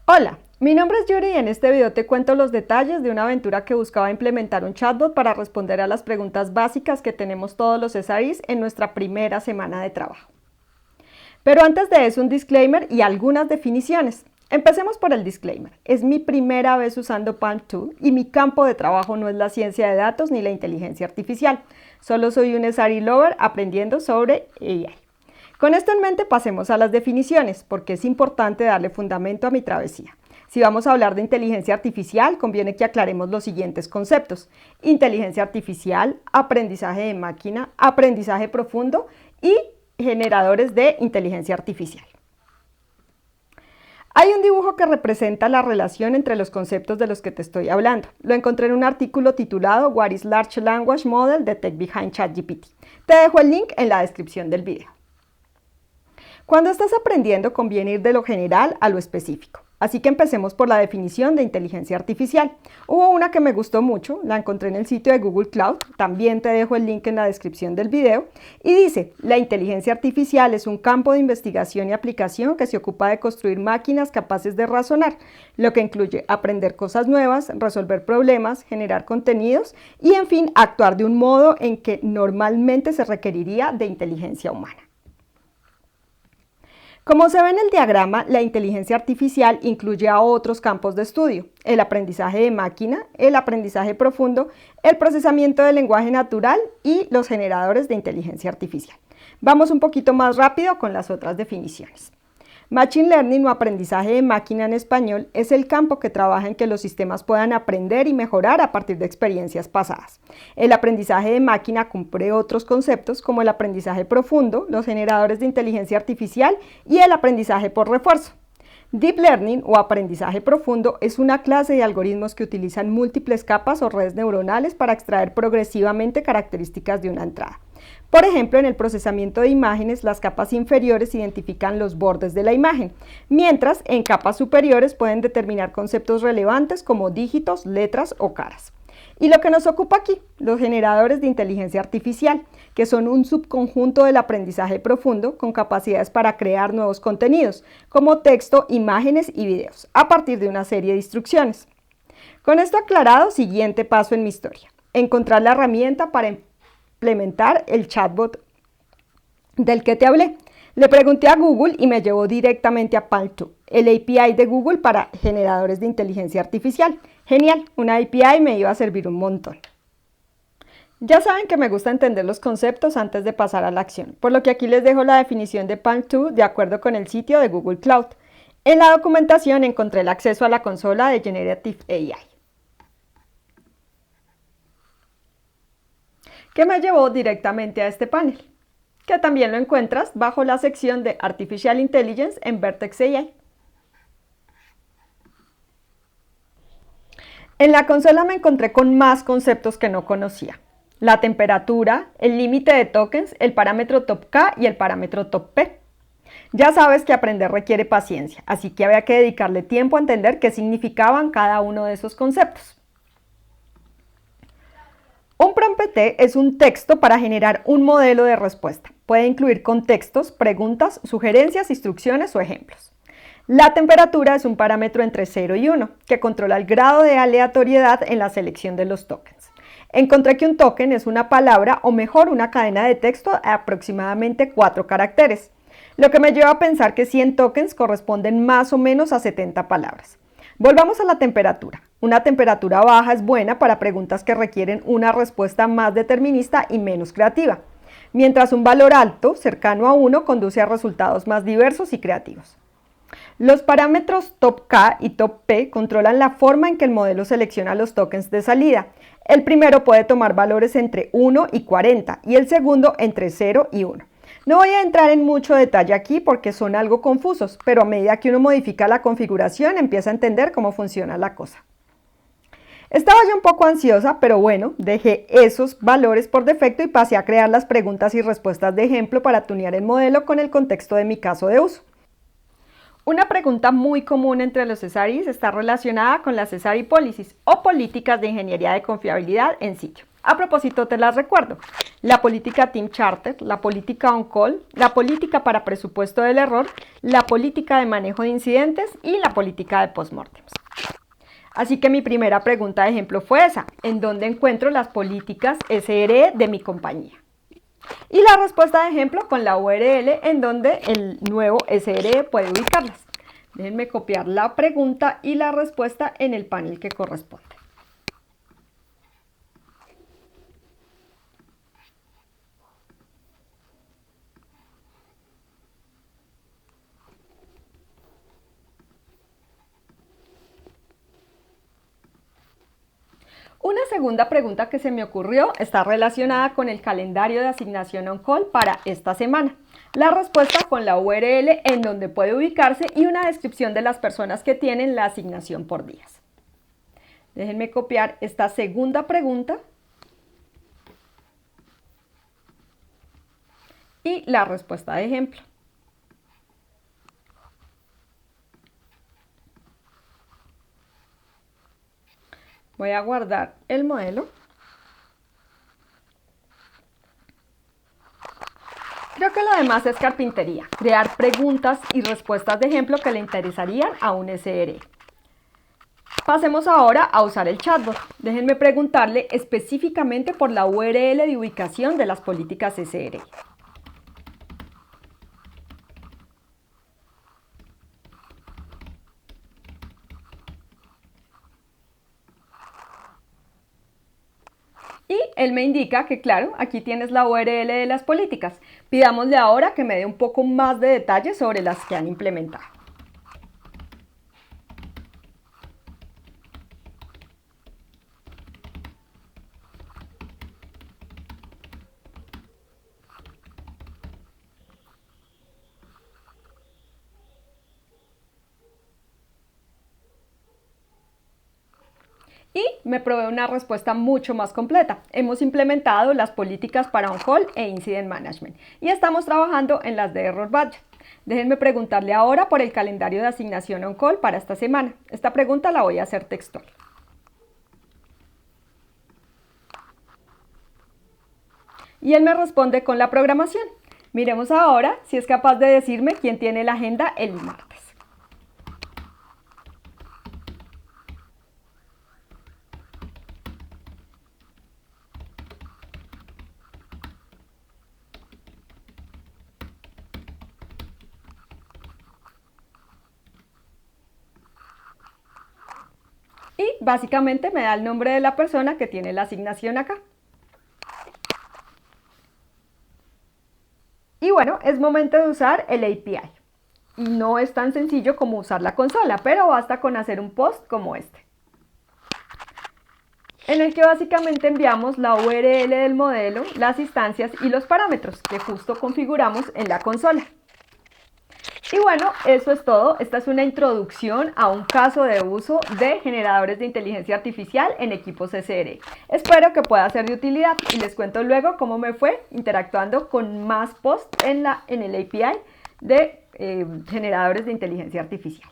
Hola, mi nombre es Yuri y en este video te cuento los detalles de una aventura que buscaba implementar un chatbot para responder a las preguntas básicas que tenemos todos los SREs en nuestra primera semana de trabajo. Pero antes de eso, un disclaimer y algunas definiciones. Empecemos por el disclaimer. Es mi primera vez usando Palm 2 y mi campo de trabajo no es la ciencia de datos ni la inteligencia artificial. Solo soy un SRE lover aprendiendo sobre AI. Con esto en mente pasemos a las definiciones, porque es importante darle fundamento a mi travesía. Si vamos a hablar de inteligencia artificial, conviene que aclaremos los siguientes conceptos: inteligencia artificial, aprendizaje de máquina, aprendizaje profundo y generadores de inteligencia artificial. Hay un dibujo que representa la relación entre los conceptos de los que te estoy hablando. Lo encontré en un artículo titulado What is Large Language Model? The Tech Behind ChatGPT. Te dejo el link en la descripción del video. Cuando estás aprendiendo, conviene ir de lo general a lo específico. Así que empecemos por la definición de inteligencia artificial. Hubo una que me gustó mucho, la encontré en el sitio de Google Cloud, también te dejo el link en la descripción del video, y dice: la inteligencia artificial es un campo de investigación y aplicación que se ocupa de construir máquinas capaces de razonar, lo que incluye aprender cosas nuevas, resolver problemas, generar contenidos y, en fin, actuar de un modo en que normalmente se requeriría de inteligencia humana. Como se ve en el diagrama, la inteligencia artificial incluye a otros campos de estudio: el aprendizaje de máquina, el aprendizaje profundo, el procesamiento del lenguaje natural y los generadores de inteligencia artificial. Vamos un poquito más rápido con las otras definiciones. Machine Learning o aprendizaje de máquina en español es el campo que trabaja en que los sistemas puedan aprender y mejorar a partir de experiencias pasadas. El aprendizaje de máquina cubre otros conceptos como el aprendizaje profundo, los generadores de inteligencia artificial y el aprendizaje por refuerzo. Deep Learning o aprendizaje profundo es una clase de algoritmos que utilizan múltiples capas o redes neuronales para extraer progresivamente características de una entrada. Por ejemplo, en el procesamiento de imágenes, las capas inferiores identifican los bordes de la imagen, mientras en capas superiores pueden determinar conceptos relevantes como dígitos, letras o caras. Y lo que nos ocupa aquí, los generadores de inteligencia artificial, que son un subconjunto del aprendizaje profundo con capacidades para crear nuevos contenidos, como texto, imágenes y videos, a partir de una serie de instrucciones. Con esto aclarado, siguiente paso en mi historia: encontrar la herramienta para implementar el chatbot del que te hablé. Le pregunté a Google y me llevó directamente a Palm 2, el API de Google para generadores de inteligencia artificial. Genial, una API me iba a servir un montón. Ya saben que me gusta entender los conceptos antes de pasar a la acción, por lo que aquí les dejo la definición de Palm 2 de acuerdo con el sitio de Google Cloud. En la documentación encontré el acceso a la consola de Generative AI, que me llevó directamente a este panel, que también lo encuentras bajo la sección de Artificial Intelligence en Vertex AI. En la consola me encontré con más conceptos que no conocía: la temperatura, el límite de tokens, el parámetro top K y el parámetro top P. Ya sabes que aprender requiere paciencia, así que había que dedicarle tiempo a entender qué significaban cada uno de esos conceptos. Un PROMPT es un texto para generar un modelo de respuesta. Puede incluir contextos, preguntas, sugerencias, instrucciones o ejemplos. La temperatura es un parámetro entre 0 y 1 que controla el grado de aleatoriedad en la selección de los tokens. Encontré que un token es una palabra, o mejor, una cadena de texto de aproximadamente 4 caracteres, lo que me lleva a pensar que 100 tokens corresponden más o menos a 70 palabras. Volvamos a la temperatura. Una temperatura baja es buena para preguntas que requieren una respuesta más determinista y menos creativa, mientras un valor alto, cercano a 1, conduce a resultados más diversos y creativos. Los parámetros top K y top P controlan la forma en que el modelo selecciona los tokens de salida. El primero puede tomar valores entre 1 y 40 y el segundo entre 0 y 1. No voy a entrar en mucho detalle aquí porque son algo confusos, pero a medida que uno modifica la configuración empieza a entender cómo funciona la cosa. Estaba yo un poco ansiosa, pero bueno, dejé esos valores por defecto y pasé a crear las preguntas y respuestas de ejemplo para tunear el modelo con el contexto de mi caso de uso. Una pregunta muy común entre los SREs está relacionada con las SRE Policies o políticas de ingeniería de confiabilidad en sitio. A propósito, te las recuerdo: la política Team Charter, la política On-Call, la política para presupuesto del error, la política de manejo de incidentes y la política de postmortems. Así que mi primera pregunta de ejemplo fue esa: ¿en dónde encuentro las políticas SRE de mi compañía? Y la respuesta de ejemplo con la URL en donde el nuevo SRE puede ubicarlas. Déjenme copiar la pregunta y la respuesta en el panel que corresponde. Una segunda pregunta que se me ocurrió está relacionada con el calendario de asignación on-call para esta semana. La respuesta con la URL en donde puede ubicarse y una descripción de las personas que tienen la asignación por días. Déjenme copiar esta segunda pregunta y la respuesta de ejemplo. Voy a guardar el modelo. Creo que lo demás es carpintería, crear preguntas y respuestas de ejemplo que le interesarían a un SRE. Pasemos ahora a usar el chatbot. Déjenme preguntarle específicamente por la URL de ubicación de las políticas SRE. Y él me indica que, claro, aquí tienes la URL de las políticas. Pidámosle ahora que me dé un poco más de detalles sobre las que han implementado. Y me provee una respuesta mucho más completa. Hemos implementado las políticas para on-call e incident management y estamos trabajando en las de error budget. Déjenme preguntarle ahora por el calendario de asignación on-call para esta semana. Esta pregunta la voy a hacer textual. Y él me responde con la programación. Miremos ahora si es capaz de decirme quién tiene la agenda el martes. Y básicamente me da el nombre de la persona que tiene la asignación acá. Y bueno, es momento de usar el API. Y no es tan sencillo como usar la consola, pero basta con hacer un post como este, en el que básicamente enviamos la URL del modelo, las instancias y los parámetros que justo configuramos en la consola. Y bueno, eso es todo. Esta es una introducción a un caso de uso de generadores de inteligencia artificial en equipos SRE. Espero que pueda ser de utilidad y les cuento luego cómo me fue interactuando con más posts en el API de generadores de inteligencia artificial.